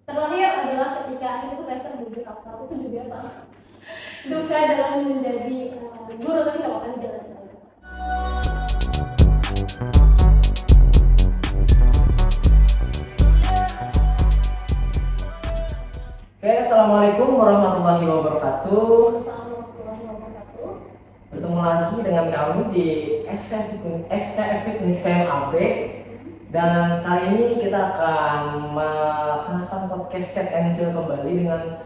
Terakhir adalah ketika akhir semester belajar apa itu juga salah duka dalam menjadi guru, tapi nggak apa-apa jalan. Oke, assalamualaikum warahmatullahi wabarakatuh. Assalamualaikum. Bertemu lagi dengan kami di STF Niskayam AB. Dan kali ini kita akan melaksanakan podcast Chat and Chill kembali dengan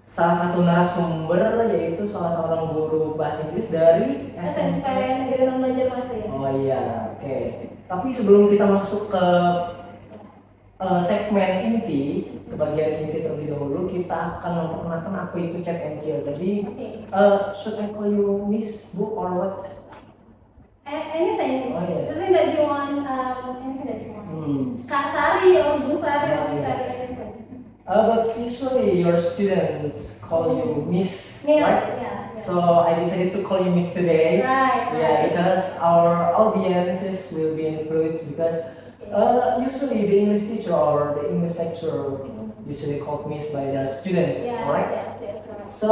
salah satu narasumber, yaitu salah seorang guru bahasa Inggris dari SMP Negeri 6 Banjarmasin ya? Oh iya, oke. Tapi sebelum kita masuk ke segmen inti, ke bagian inti terlebih dahulu, kita akan memperkenalkan apa itu Chat and Chill. Jadi, should I call you Miss, Bu, or what? Anything. Oh, yeah. Anything that you want, anything that you want. Kak Sari or Bu Sari or Miss Sari, anything. But usually your students call you Miss, Miss, right? yeah. So I decided to call you Miss today. Right. Yeah, because our audiences will be influenced because usually the English teacher or the English lecturer usually called Miss by their students, Yeah, right? yes, correct. So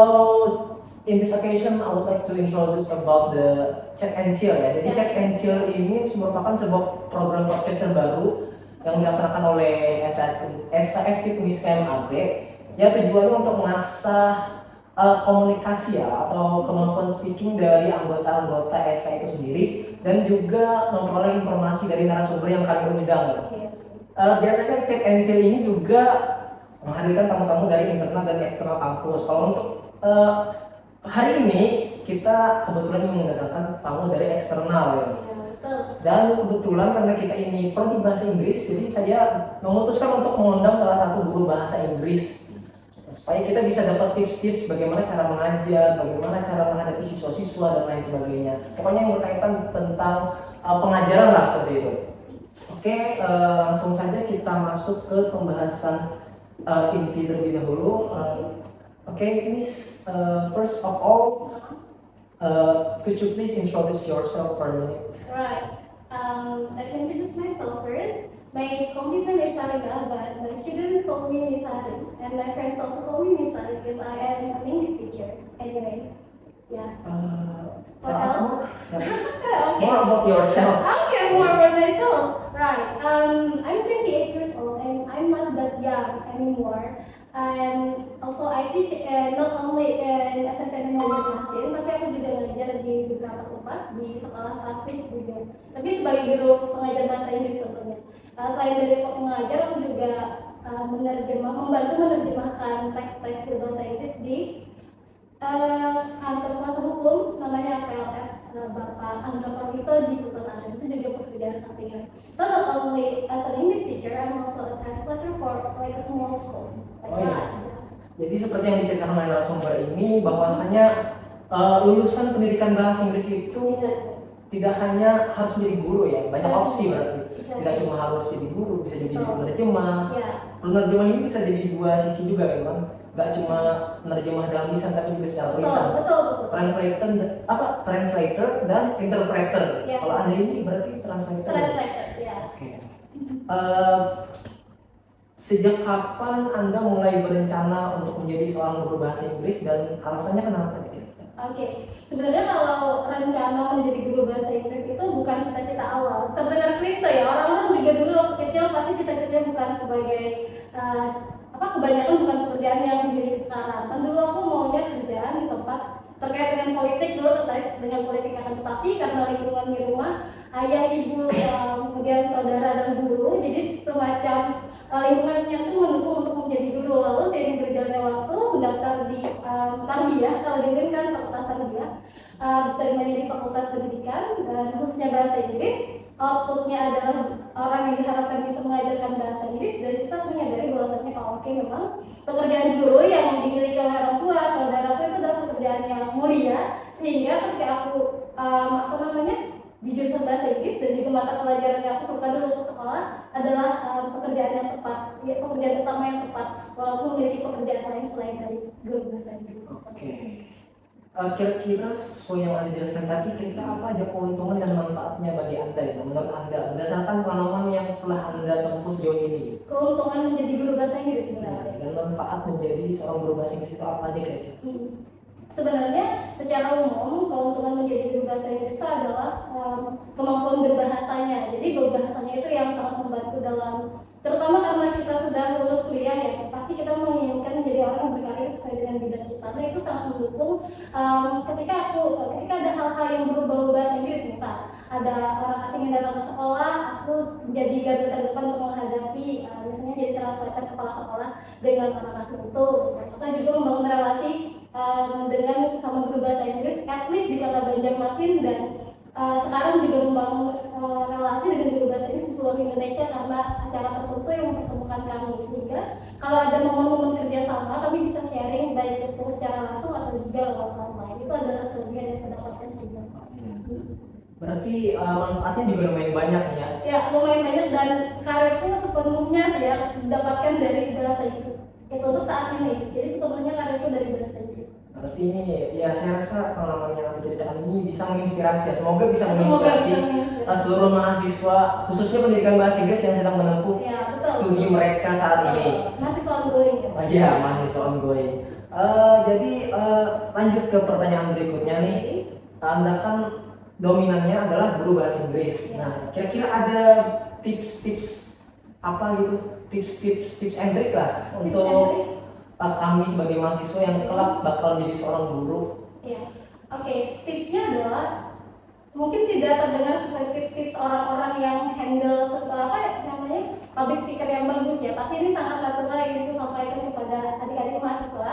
in this occasion, I would like to introduce about the Chat and Chill ya. Jadi Chat and Chill ini merupakan sebuah program podcast terbaru yang dilaksanakan oleh STF Niskayam AB. Ya, tujuannya untuk mengasah komunikasi ya, atau kemampuan speaking dari anggota-anggota SA itu sendiri, dan juga memperoleh informasi dari narasumber yang kami undang. Biasanya Chat and Chill ini juga menghadirkan tamu-tamu dari internal dan eksternal kampus. Kalau untuk hari ini kita kebetulan mendatangkan tamu dari eksternal ya. Dan kebetulan karena kita ini prodi bahasa Inggris, jadi saya memutuskan untuk mengundang salah satu guru bahasa Inggris supaya kita bisa dapat tips-tips bagaimana cara mengajar, bagaimana cara menghadapi siswa-siswa dan lain sebagainya. Pokoknya yang berkaitan tentang pengajaran lah, seperti itu. Oke, langsung saja kita masuk ke pembahasan inti terlebih dahulu. Okay, Miss, first of all, could you please introduce yourself for a minute? Right. I can introduce myself first. My complete name is Sarina, but my students call me Miss Sari, and my friends also call me Miss Sari because I am an English teacher. Anyway, yeah. Tell us more. Okay. More about yourself. Okay, more about myself. Right. I'm 28 years old, and I'm not that young anymore. And also I teach not only in SMP Negeri Banjarmasin, tapi aku juga ngajar di beberapa tempat di sekolah Takris juga. Tapi sebagai guru pengajar bahasa Inggris tentunya. Selain dari mengajar, aku juga membantu menerjemahkan teks-teks berbahasa Inggris di kantor kuasa hukum namanya PLF Bapak Angga Pawito di Sultan. Itu juga pekerjaan sampingan. So not only as an English teacher, I'm also a translator for like a small school. Oh iya. Jadi seperti yang diceritakan oleh narasumber ini, bahwasanya lulusan pendidikan bahasa Inggris itu tidak hanya harus menjadi guru ya, banyak opsi berarti. Tidak cuma harus jadi guru, bisa jadi penerjemah. Penerjemah ini bisa jadi dua sisi juga kan, nggak cuma penerjemah dalam lisan tapi juga secara tulisan. Betul. Translator dan interpreter. Ya. Kalau Anda ini berarti translator. Ya. Oke. Sejak kapan Anda mulai berencana untuk menjadi seorang guru bahasa Inggris dan alasannya kenapa? Oke, sebenarnya kalau rencana menjadi guru bahasa Inggris itu bukan cita-cita awal. Terdengar klise ya, orang-orang juga dulu waktu kecil pasti cita-citanya bukan sebagai kebanyakan bukan pekerjaan yang dimiliki sekarang. Kan dulu aku maunya kerjaan di tempat terkait dengan politik, dulu terkait dengan politik, akan tetapi karena lingkungan di rumah, ayah, ibu, kemudian saudara dan guru, jadi semacam lingkungannya itu mendukung untuk menjadi guru. Lalu seiring berjalannya waktu mendaftar di Tarbiyah, kalau dengerin kan Fakultas Tarbiyah, diterimanya di Fakultas Pendidikan dan khususnya bahasa Inggris. Outputnya adalah orang yang diharapkan bisa mengajarkan bahasa Inggris. Dari situ aku menyadari bahwasannya oke, memang pekerjaan guru yang dimiliki oleh orang tua, saudaraku itu adalah pekerjaan yang mulia, sehingga ketika aku di jurusan bahasa Inggris dan juga mata pelajaran yang aku suka dulu untuk sekolah adalah pekerjaan yang tepat, ya, pekerjaan utama yang tepat, walaupun memiliki pekerjaan lain selain dari guru bahasa Inggris. Oke. Kira-kira sesuai yang Anda jelaskan tadi, kira-kira apa aja keuntungan dan manfaatnya bagi Anda ya, menurut Anda berdasarkan pengalaman yang telah Anda tempuh sejauh ini? Keuntungan menjadi guru bahasa Inggris sebenarnya. bermanfaat menjadi seorang guru bahasa Inggris itu apa aja kira-kira? Sebenarnya secara umum keuntungan menjadi guru bahasa Inggris itu adalah kemampuan berbahasanya. Jadi berbahasanya itu yang sangat membantu dalam, terutama karena kita sudah lulus kuliah ya, pasti kita menginginkan menjadi orang yang berkarir sesuai dengan bidang kita. Nah itu sangat mendukung ketika ada hal-hal yang berbau bahasa Inggris, misal ada orang asing yang datang ke sekolah, aku jadi garda terdepan untuk menghadapi misalnya jadi translator kepala sekolah dengan orang asing itu, atau juga membangun relasi dengan sesama guru bahasa Inggris, at least di kota Banjarmasin, dan sekarang juga membangun relasi dengan guru bahasa Inggris di seluruh Indonesia karena acara tertentu yang mempertemukan kami, sehingga kalau ada momen-momen kerjasama kami bisa sharing baik itu secara langsung atau juga lewat online. Itu adalah kelebihan yang kita dapatkan juga. Berarti manfaatnya juga lumayan banyak nih ya? Ya, lumayan banyak, dan karirku sepenuhnya saya dapatkan dari bahasa Inggris. Itu untuk saat ini, jadi sepenuhnya karirku dari bahasa Inggris. Berarti ini ya saya rasa pengalaman yang aku ceritakan ini bisa menginspirasi ya. Semoga bisa menginspirasi seluruh mahasiswa khususnya pendidikan bahasa Inggris yang sedang menempuh studi mereka saat ini. Mahasiswa ongoing ya? Iya, mahasiswa ongoing. Jadi lanjut ke pertanyaan berikutnya nih. Anda kan dominannya adalah guru bahasa Inggris. Nah, kira-kira ada tips-tips apa gitu? Tips and trick lah untuk kami sebagai mahasiswa yang kelak bakal jadi seorang guru. Iya, oke. Tipsnya adalah mungkin tidak terdengar seperti tips orang-orang yang handle public speaker yang bagus ya, tapi ini sangat natural yang kita sampaikan kepada adik-adik mahasiswa.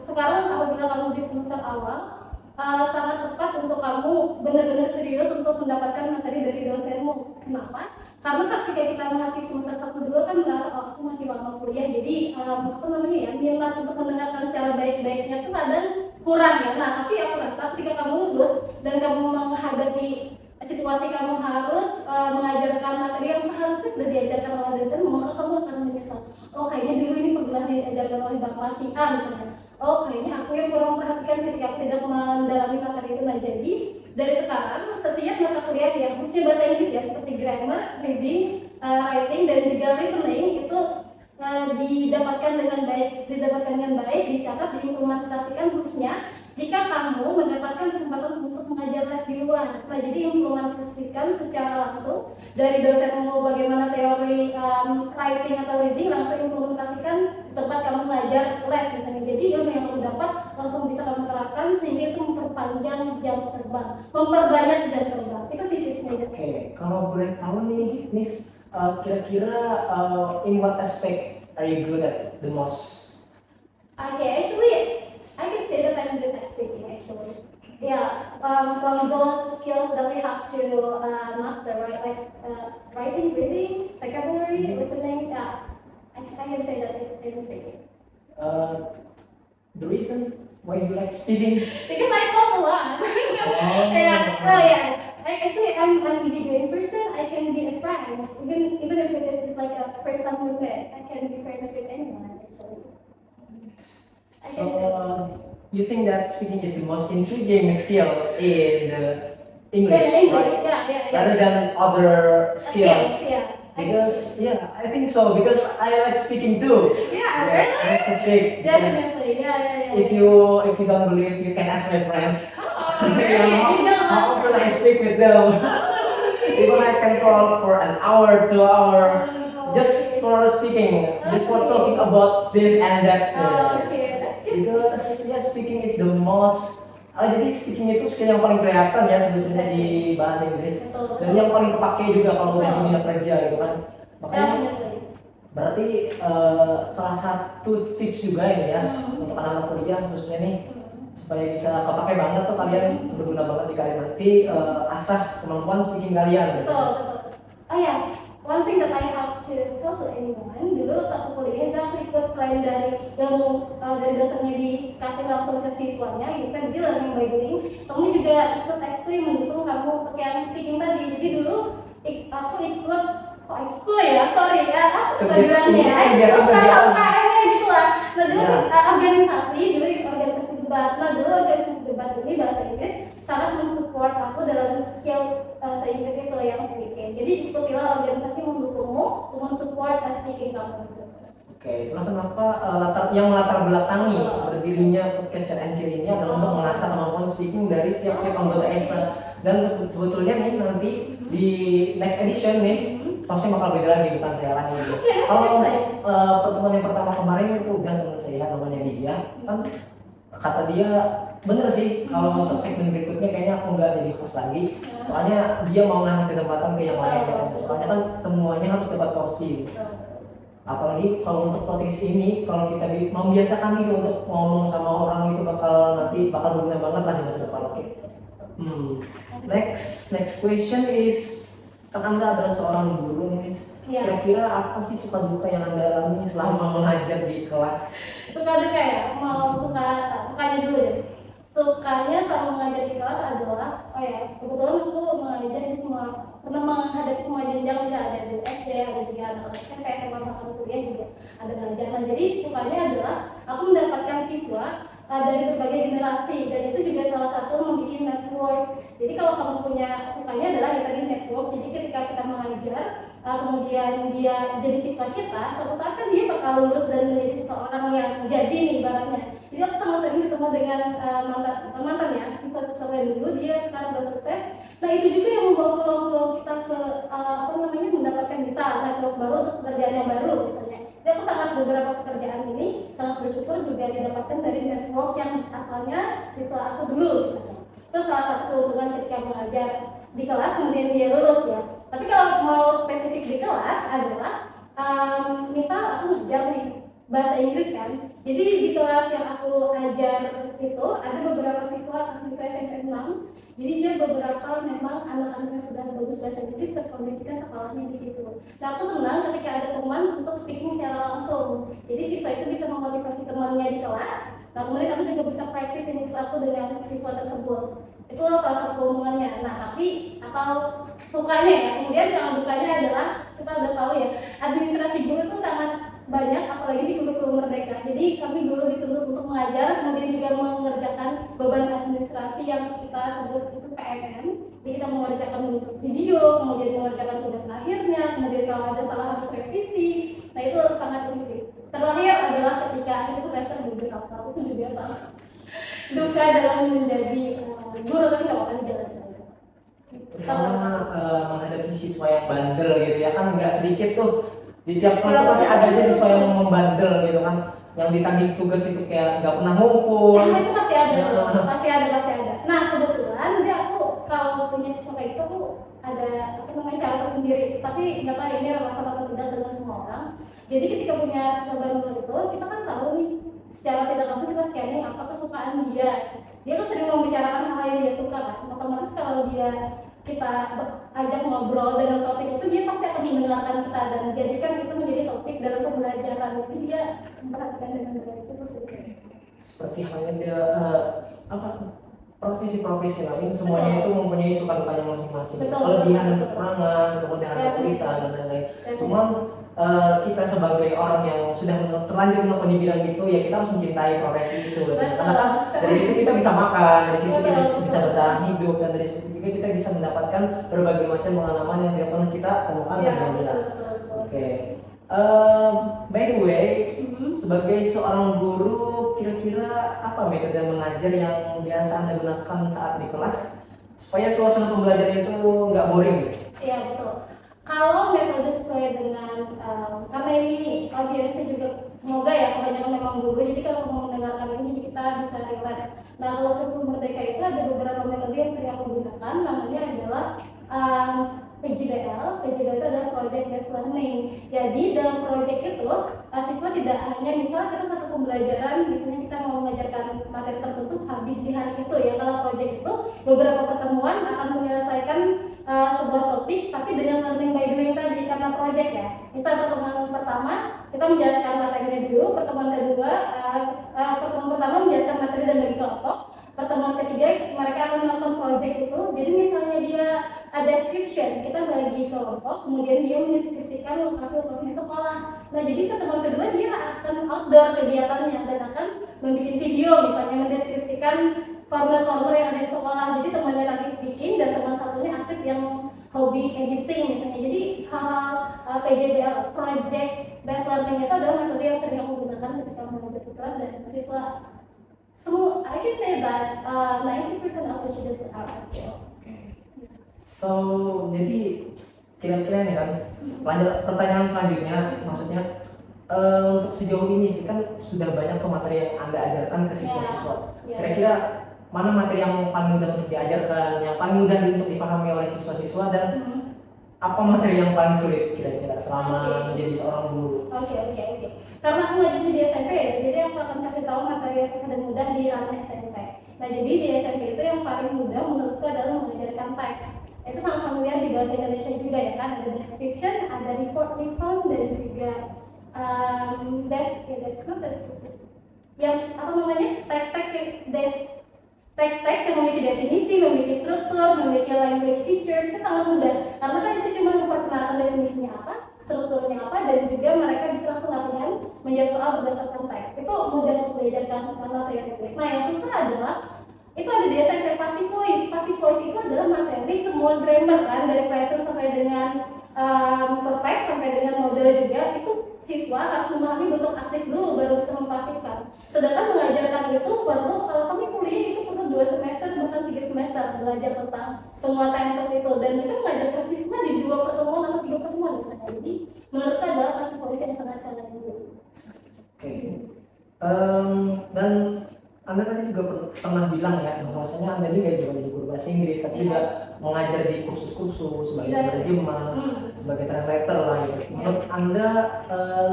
Sekarang apabila kamu di semester awal, sangat tepat untuk kamu benar-benar serius untuk mendapatkan materi dari dosenmu. Kenapa? Karena ketika kita masih semester 1-2 kan merasa aku masih lama kuliah, jadi minat untuk mendengarkan secara baik-baiknya itu kadang kurang ya. Nah, tapi aku rasa ketika kamu lulus dan kamu menghadapi situasi kamu harus mengajarkan materi yang seharusnya sudah diajarkan oleh dosen, maka kamu akan menyesal. Oh, kayaknya dulu ini pernah diajarkan oleh Bapak si A misalnya. Oh, kayaknya aku yang kurang perhatikan ketika aku tidak mendalami materi itu. Nah, jadi dari sekarang setiap mata kuliah yang khususnya bahasa Inggris ya, seperti grammar, reading, writing, dan juga listening itu didapatkan dengan baik, dicatat, diimplementasikan, khususnya jika kamu mendapatkan kesempatan untuk mengajar les di luar. Nah, jadi implementasikan secara langsung dari dosenmu bagaimana teori writing atau reading, langsung implementasikan di tempat kamu mengajar les misalnya. Jadi ilmu yang kamu dapat langsung bisa kamu terapkan sehingga itu memperpanjang jam terbang, memperbanyak jam terbang. Itu sih tipsnya. Oke, kalau boleh tahu nih, Miss, kira-kira in what aspect are you good at the most? Okay, actually, I can say that I'm good at speaking actually. Yeah, from those skills that we have to master, right? Like writing, reading, vocabulary, listening. Yeah, I can say that it's speaking. The reason why you like speaking? Because I talk a lot. Yeah. I'm an easygoing person. I can be a friend, even if it is just like a first time we met. I can be friends with anyone actually. So, you think that speaking is the most intriguing skills in the English, right? Yeah. Rather than other skills. Yeah. Because I think so. Because I like speaking too. Yeah, really? I like to speak. Definitely. Yeah. If you don't believe, you can ask my friends. How often I speak with them. Even I can call for an hour, 2 hours, just for speaking, just for talking about this and that. Because speaking is the most. Jadi speaking itu skill yang paling kelihatan ya sebetulnya di bahasa Inggris. Dan yang paling kepake juga kalau udah di dunia kerja gitu kan. Makanya berarti salah satu tips juga ini ya untuk anak-anak kuliah khususnya nih, supaya bisa kepake banget tuh kalian, berguna banget di karir nanti, asah kemampuan speaking kalian gitu. Betul. Oh ya, one thing that I have to tell to anyone, dulu waktu aku kuliah aku ikut selain dari ilmu dari dosennya dikasih langsung ke siswanya gitu kan, jadi learning by doing, kamu juga ikut ekskul mendukung kamu untuk yang speaking tadi. Jadi dulu aku ikut ekskul ya, sorry ya, apa panggilannya UKM gitu lah. Nah dulu organisasi debat. Nah dulu organisasi debat ini bahasa Inggris sangat mensupport aku dalam skill bahasa Inggris itu yang speaking. Jadi ikutilah organisasi mendukungmu untuk mensupport speaking kamu gitu. Oke, terus kenapa latar belakangi berdirinya podcast Chat and Chill ini adalah untuk mengasah kemampuan speaking dari tiap-tiap anggota ESA. Dan sebetulnya nih nanti di next edition nih pasti bakal beda lagi, bukan saya lagi gitu. Kalau untuk pertemuan yang pertama kemarin itu udah teman saya namanya Lydia, kan kata dia bener sih kalau untuk segmen berikutnya kayaknya aku nggak jadi host lagi, soalnya dia mau ngasih kesempatan ke yang lain kan, soalnya kan semuanya harus dapat porsi. Apalagi kalau untuk podcast ini, kalau kita membiasakan diri untuk ngomong sama orang itu bakal berguna banget lah di masa depan. Oke. Next question is, kan Anda adalah seorang guru nih, Miss. Kira-kira apa sih suka duka yang Anda alami selama mengajar di kelas? Suka duka ya? Mau sukanya dulu ya. Sukanya selama mengajar di kelas adalah, kebetulan aku mengajar di pernah menghadapi semua jenjang, ada di SD, ada juga anak SMP, SMA, bahkan kuliah juga ada ngajar. Nah, jadi sukanya adalah aku mendapatkan siswa dari berbagai generasi, dan itu juga salah satu membuat network. Jadi kalau kamu punya, sukanya adalah ya tadi network. Jadi ketika kita mengajar, kemudian dia jadi siswa kita, suatu saat kan dia bakal lulus dan menjadi seseorang yang jadi nih ibaratnya. Jadi aku sama sering ketemu dengan mantan ya, siswa-siswa yang dulu, dia sekarang udah sukses. Nah itu juga yang membawa peluang-peluang kita ke mendapatkan bisa network baru untuk pekerjaan yang baru misalnya. Jadi aku sangat beberapa pekerjaan ini sangat bersyukur juga didapatkan dari network yang asalnya siswa aku dulu misalnya. Itu salah satu keuntungan ketika mengajar di kelas kemudian dia lulus ya. Tapi kalau mau spesifik di kelas adalah misal aku ngajar nih bahasa Inggris kan. Jadi di kelas yang aku ajar itu ada beberapa siswa ketika SMP 6. Jadi dia beberapa memang anak-anak yang sudah bagus bahasa Inggris terkondisikan sekolahnya di situ. Nah aku senang ketika ada teman untuk speaking secara langsung. Jadi siswa itu bisa memotivasi temannya di kelas. Nah kemudian aku juga bisa practice English aku dengan siswa tersebut. Itu salah satu keuntungannya. Nah tapi atau sukanya ya, kemudian kalau dukanya adalah kita udah tahu ya, administrasi guru itu sangat banyak, apalagi di kurikulum Merdeka. Jadi kami dulu dituntut untuk mengajar, kemudian juga mengerjakan beban administrasi yang kita sebut itu PMM. Jadi kita mengerjakan bentuk video, kemudian mengerjakan tugas akhirnya, kemudian kalau ada salah harus revisi. Nah itu sangat unik. Terakhir adalah ketika akhir semester beberapa tahun itu juga salah duka dalam menjadi guru, tapi nggak apa-apa dijalani. Terutama menghadapi siswa yang bandel gitu ya, kan nggak sedikit tuh. Di tiap kelas pasti ada aja siswa yang membandel gitu kan, yang ditagih tugas itu kayak nggak pernah ngumpul. Nah itu pasti ada. Nah kebetulan dia aku kalau punya siswa kayak itu aku ada cara tersendiri, tapi nggak tahu ini relevan atau tidak dengan semua orang. Jadi ketika punya siswa bandel itu, kita kan tahu nih secara tidak langsung kita scanning apa kesukaan dia. Dia kan sering membicarakan hal yang dia suka kan, otomatis kalau kita ajak ngobrol dengan topik itu, dia pasti akan mendengarkan kita dan jadikan itu menjadi topik dalam pembelajaran. Jadi dia memperhatikan dengan baik itu sih. Seperti halnya dia profesi-profesi lain, semuanya itu mempunyai suka dukanya masing-masing. Kelebihan dan kekurangan, kemudahan kesulitan dan lain-lain. Cuman kita sebagai orang yang sudah terlanjur melakukan di bidang itu, ya kita harus mencintai profesi itu. Karena kan dari situ kita bisa makan, dari situ kita bisa bertahan hidup, dan dari situ juga kita bisa mendapatkan berbagai macam pengalaman yang tidak pernah kita temukan sebelumnya. Oke. By the way, sebagai seorang guru, kira-kira apa metode mengajar yang biasa Anda gunakan saat di kelas supaya suasana pembelajaran itu nggak boring? Iya betul. Kalau metode sesuai dengan karena ini audiensnya juga semoga ya kebanyakan memang guru, jadi kalau mau mendengarkan ini kita bisa relate. Nah kalau kurikulum Merdeka itu ada beberapa metode yang sering aku gunakan, namanya adalah PJBL. PJBL itu adalah Project Based Learning. Jadi dalam project itu siswa tidak hanya misalnya kita satu pembelajaran, misalnya kita mau mengajarkan materi tertentu habis di hari itu ya. Kalau project itu beberapa pertemuan akan menyelesaikan sebuah topik, tapi dengan learning by doing tadi karena project ya. Misal pertemuan pertama kita menjelaskan materinya dulu, pertemuan kedua pertemuan pertama menjelaskan materi dan bagi kelompok, pertemuan ketiga mereka akan melakukan project itu. Jadi misalnya dia ada description, kita bagi kelompok, kemudian dia mendeskripsikan lokasi-lokasi di sekolah. Nah jadi pertemuan kedua dia akan outdoor kegiatannya dan akan membuat video, misalnya mendeskripsikan corner-corner yang ada di sekolah. Jadi temannya lagi speaking dan teman satunya aktif yang hobi editing misalnya. Jadi hal-hal PJBL, project based learning itu adalah metode yang sering aku gunakan ketika mengajar di kelas dan siswa. Semua, I can say that 90% of the students are actual. So, jadi kira-kira nih kan, lanjut pertanyaan selanjutnya, maksudnya untuk sejauh ini sih kan sudah banyak tuh materi yang Anda ajarkan ke siswa-siswa. Kira-kira mana materi yang paling mudah untuk diajarkan, yang paling mudah untuk dipahami oleh siswa-siswa, dan apa materi yang paling sulit kira-kira selama menjadi seorang guru? Oke. Karena aku ngajarnya di SMP ya, jadi aku akan kasih tahu materi yang susah dan mudah di ranah SMP. Nah, jadi di SMP itu yang paling mudah menurutku adalah mengajarkan teks. Itu sangat familiar di bahasa Indonesia juga ya kan, ada description, ada report, dan juga yang apa namanya, teks-teks yang memiliki definisi, memiliki struktur, memiliki language features. Itu sangat mudah karena kan itu cuma memperkenalkan definisinya apa, strukturnya apa, dan juga mereka bisa langsung latihan menjawab soal berdasarkan teks. Itu mudah untuk diajarkan materi tulis. Nah, yang susah adalah itu ada di SMP passive voice. Passive voice itu adalah materi semua grammar kan, dari present sampai dengan perfect sampai dengan model juga. Itu siswa harus memahami bentuk aktif dulu baru bisa mempasifkan. Sedangkan mengajarkan itu perlu, kalau kami kuliah itu perlu 2 semester bahkan 3 semester belajar tentang semua tenses itu, dan itu mengajarkan siswa di 2 pertemuan atau 3 pertemuan misalnya. Jadi menurutku adalah passive voice yang sangat challenging. Oke. Dan Anda tadi juga pernah bilang ya bahwasanya Anda juga jadi guru bahasa Inggris, tapi juga mengajar di kursus-kursus sebagai penerjemah, sebagai translator lah gitu. Menurut Anda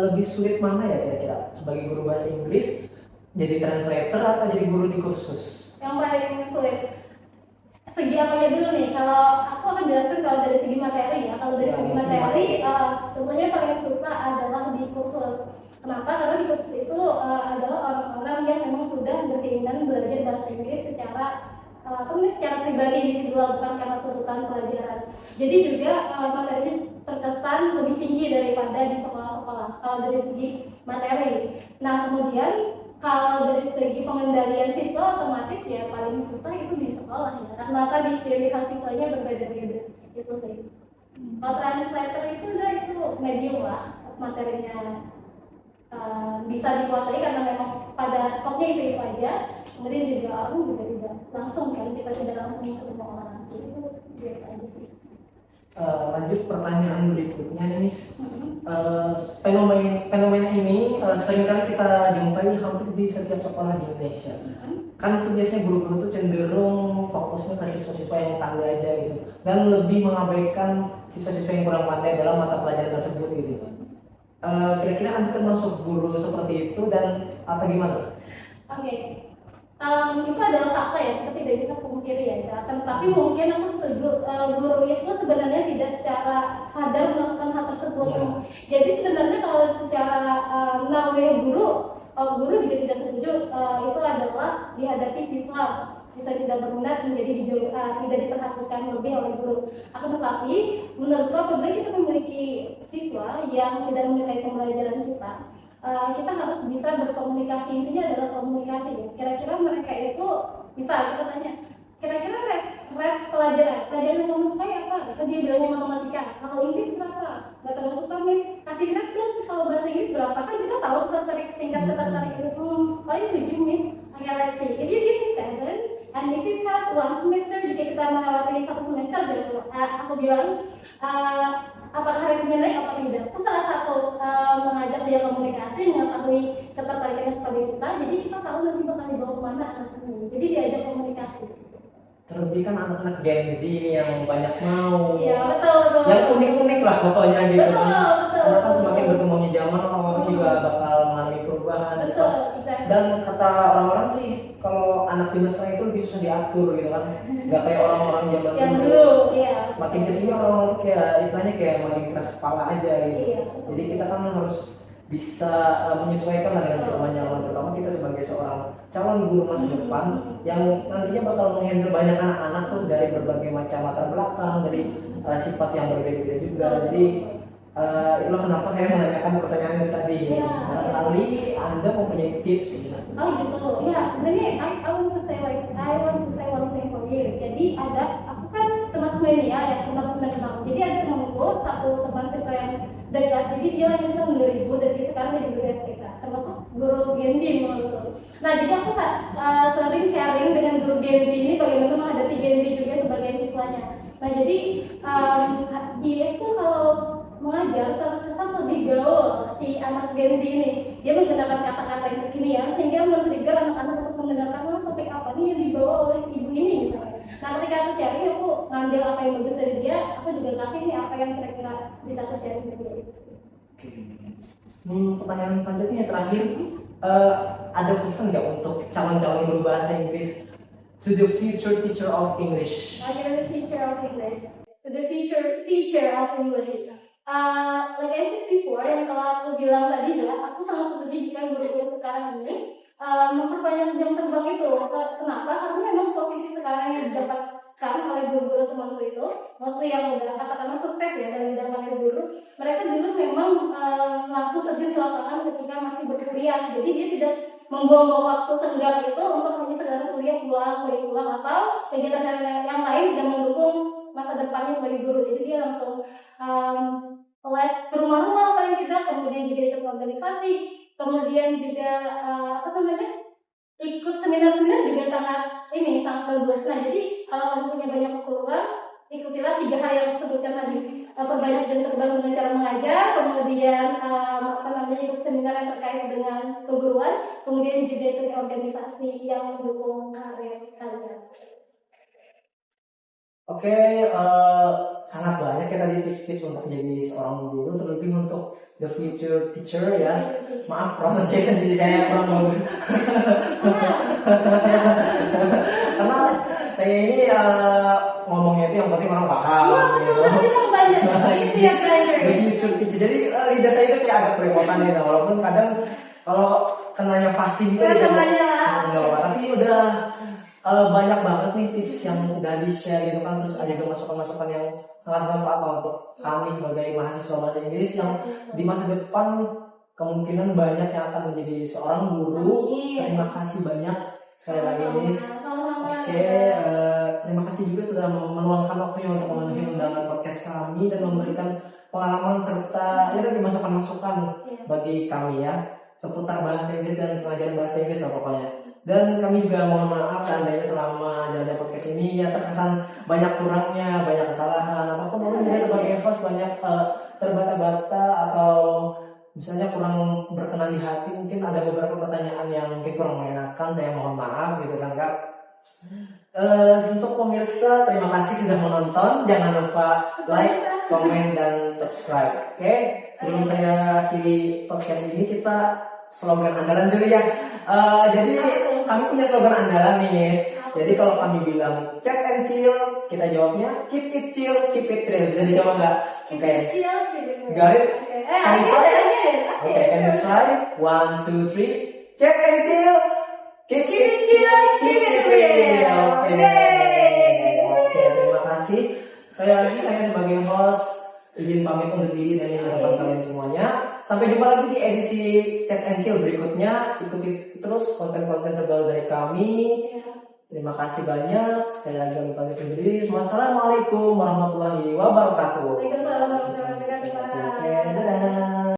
lebih sulit mana ya kira-kira, sebagai guru bahasa Inggris, jadi translator atau jadi guru di kursus? Yang paling sulit segi apanya dulu nih? Kalau aku akan jelaskan kalau dari segi materi ya. Kalau dari segi materi, tentunya paling susah adalah di kursus. Kenapa? Karena di kursus itu adalah orang-orang yang memang sudah berkeinginan belajar bahasa Inggris secara pribadi, individual, bukan karena tuntutan pelajaran. Jadi juga materinya terkesan lebih tinggi daripada di sekolah-sekolah kalau dari segi materi. Nah, kemudian kalau dari segi pengendalian siswa, otomatis ya paling susah itu di sekolah ya, karena tadi ciri khas siswanya berbeda-beda itu sih. Kalau translator itu medium lah materinya, bisa dikuasai karena memang pada skopnya itu aja. Kemudian juga orang juga tidak langsung kan, kita tidak langsung ketemu orang, jadi itu biasa aja sih. Lanjut pertanyaan berikutnya nih Miss. Fenomena ini seringkali kita jumpai hampir di setiap sekolah di Indonesia. Kan itu biasanya guru-guru tuh cenderung fokusnya ke siswa-siswa yang pandai aja gitu, dan lebih mengabaikan siswa-siswa yang kurang pandai dalam mata pelajaran tersebut gitu. Kira-kira Anda termasuk guru seperti itu dan atau gimana? Oke. Itu adalah fakta ya, kita tidak bisa pungkiri ya. Tapi mungkin aku setuju, guru itu sebenarnya tidak secara sadar melakukan hal tersebut. Jadi sebenarnya kalau secara nawe guru juga tidak setuju. Itu adalah dihadapi siswa tidak berminat menjadi tidak diperhatikan lebih oleh guru. Akan tetapi menurutku apabila kita memiliki siswa yang tidak menyukai pembelajaran kita harus bisa berkomunikasi. Intinya adalah komunikasi ya. Kira-kira mereka itu bisa kita tanya, kira-kira rate pelajaran yang kamu sukai apa? Bisa dia bilangnya matematika. Kalau Inggris berapa? Gak terlalu suka Miss, kasih rate kan. Kalau bahasa Inggris berapa? Kan kita tahu tingkat ketertarik itu paling 7 Miss. Okay, let's see. If you give me 7 and if you pass 1 semester, jika kita melewati 1 semester, aku bilang apakah ratingnya naik atau tidak. Itu salah satu mengajak dia komunikasi, mengetahui ketertarikannya kepada kita, jadi kita tahu nanti bakal dibawa kemana anak ini. Jadi diajak komunikasi. Terlebih kan anak-anak Gen Z yang banyak mau, ya, betul. Yang unik-unik lah pokoknya gitu. Betul. Karena kan semakin berkembangnya zaman, orang-orang juga bakal mengalami perubahan. Betul, dan kata orang-orang sih, kalau anak zaman sekarang itu lebih susah diatur gitu kan. Gak kayak orang-orang zaman yang dulu, iya. Makin kesini orang-orang tuh kayak istilahnya kayak makin keras kepala aja gitu. Iya. Jadi kita kan harus bisa menyesuaikan lah dengan perkembangan, terutama kita sebagai seorang calon guru masa depan yang nantinya bakal menghandle banyak anak-anak tuh dari berbagai macam latar belakang, dari sifat yang berbeda-beda juga. Jadi itulah kenapa saya menanyakan pertanyaan ini tadi. Barangkali Anda mempunyai tips gitu. Oh gitu. Ya, sebenarnya I want to say one thing for you. Jadi aku kan termasuk Tasmania ya, tempat senang. Jadi ada temanku, satu teman circle yang dekat, jadi dia lahir tahun 2000 dan dia sekarang jadi guru SPK, termasuk guru Genzi menurutku. Nah jadi aku sering sharing dengan guru Genzi ini bagaimana menghadapi Genzi juga sebagai siswanya. Nah jadi dia itu kalau mengajar terkesan lebih gaul si anak Genzi ini. Dia menggunakan kata-kata yang kekinian sehingga men-trigger anak-anak untuk mendengarkan topik apa nih yang dibawa oleh ibu ini misalnya. Nah ketika aku sharing, aku ngambil apa yang bagus dari dia, aku juga kasih nih apa yang kira-kira bisa aku sharing ke dia. Oke. Pertanyaan selanjutnya yang terakhir, ada pesan nggak untuk calon-calon guru bahasa Inggris to the future teacher of English? The future of English, to the future teacher of English. Like I said before, yang kalau aku bilang tadi ya, aku sangat setuju jika guru-guru sekarang ini memperbanyak jam terbang itu. Kenapa? Karena memang posisi sekarang yang didapatkan oleh guru-guru temanku itu, mostly yang udah katakanlah sukses ya dalam bidang panggil guru, mereka dulu memang langsung terjun ke lapangan ketika masih berkuliah. Jadi dia tidak membuang waktu senggang itu untuk hanya sekedar kuliah pulang atau kegiatan yang lain dan mendukung masa depannya sebagai guru. Jadi dia langsung les ke rumah-rumah paling tidak, kemudian juga ikut organisasi, kemudian juga ikut seminar-seminar juga sangat bagus. Nah jadi kalau kamu punya banyak keperluan, ikutilah 3 hal yang aku sebutkan tadi. Perbanyak jam terbang dengan cara mengajar, kemudian ikut seminar yang terkait dengan keguruan, kemudian juga ikut organisasi yang mendukung karir kalian. Oke, sangat banyak ya tadi tips-tips untuk menjadi seorang guru, terlebih untuk the future teacher ya. Maaf pronunciation jadi saya kurang bagus. Karena saya ini ngomongnya itu yang penting orang paham. The future teacher. Jadi lidah saya itu kayak agak kerepotan gitu. Walaupun kadang kalau kenanya pasti gitu enggak apa-apa. Tapi udah banyak banget nih tips yang udah di-share gitu kan. Terus ada juga masukan-masukan yang sangat bermanfaat untuk kami sebagai mahasiswa bahasa Inggris yang di masa depan kemungkinan banyak yang akan menjadi seorang guru. Terima kasih banyak sekali lagi Miss. Oke, terima kasih juga sudah meluangkan waktunya untuk memenuhi undangan podcast kami dan memberikan pengalaman serta masukan-masukan bagi kami ya seputar bahasa Inggris dan pengajaran bahasa Inggris lah pokoknya. Dan kami juga mohon maaf seandainya selama jalannya podcast ini ya terkesan banyak kurangnya, banyak kesalahan ataupun mungkin juga sebagai host banyak terbata-bata atau misalnya kurang berkenan di hati, mungkin ada beberapa pertanyaan yang mungkin kurang mengenakan, saya mohon maaf gitu kan Kak. Untuk pemirsa terima kasih sudah menonton, jangan lupa like, komen dan subscribe. Oke, sebelum saya akhiri podcast ini kita slogan andalan dulu ya. Jadi kami punya slogan andalan nih guys. Jadi kalau kami bilang chat and chill, kita jawabnya keep it chill, keep it real. Bisa dijawab nggak? Oke. Got it? Oke, can you try? 1, 2, 3. Chat and chill, keep it chill, keep it real. Oke, terima kasih. Saya sebagai host izin pamit undur diri dari hadapan kalian semuanya. Sampai jumpa lagi di edisi Chat and Chill berikutnya. Ikuti terus konten-konten terbaru dari kami. Terima kasih banyak. Sekali lagi kami pamit undur diri. Wassalamualaikum warahmatullahi wabarakatuh. Waalaikumsalam warahmatullahi wabarakatuh. Oke, dadah.